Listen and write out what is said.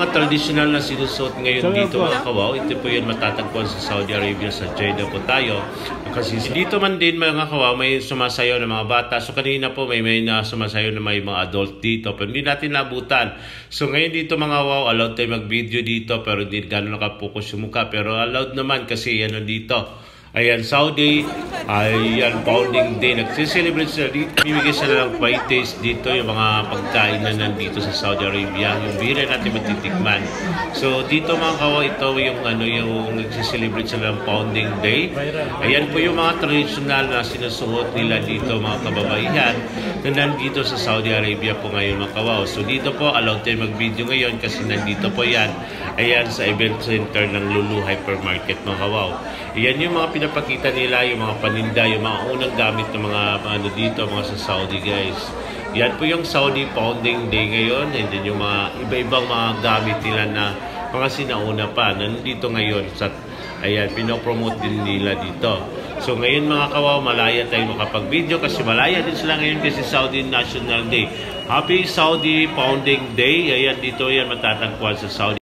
Mga tradisyonal na sinusuot ngayon dito mga kawaw, ito po yun matatagpuan sa Saudi Arabia, sa Jeddah po tayo. Kasi dito man din mga kawaw, may sumasayaw ng mga bata. So kanina po may na sumasayaw na may mga adult dito, pero hindi natin nabutan. So ngayon dito mga kawaw, allowed tayo mag-video dito, pero hindi gano'n nakapokus yung mukha. Pero allowed naman kasi yan dito. Ayan, Saudi, ayan, Founding Day. Nagsiselebrate sila dito. Bibigay sila ng 5 days dito, yung mga pagkain na nandito sa Saudi Arabia. Yung bira natin matitikman. So, dito mga kawa, ito yung nagsiselebrate sila ng Founding Day. Ayan po yung mga traditional na sinusuot nila dito, mga kababaihan, na nandito sa Saudi Arabia po ngayon mga kawa. So, dito po, allowed tayo mag-video ngayon kasi nandito po yan. Ayan, sa event center ng Lulu Hypermarket mga kawa. Ayan yung mga pinapakita nila, yung mga paninda, yung mga unang gamit ng mga dito, mga sa Saudi guys. Yan po yung Saudi Founding Day ngayon, and then yung mga iba-ibang mga gamit nila na mga sinauna pa, nandito ngayon. Ayan, pinopromote din nila dito. So ngayon mga kawaw, malaya tayo makapag-video kasi malaya din sila ngayon kasi Saudi National Day. Happy Saudi Founding Day. Ayan, dito yan matatagpuan sa Saudi.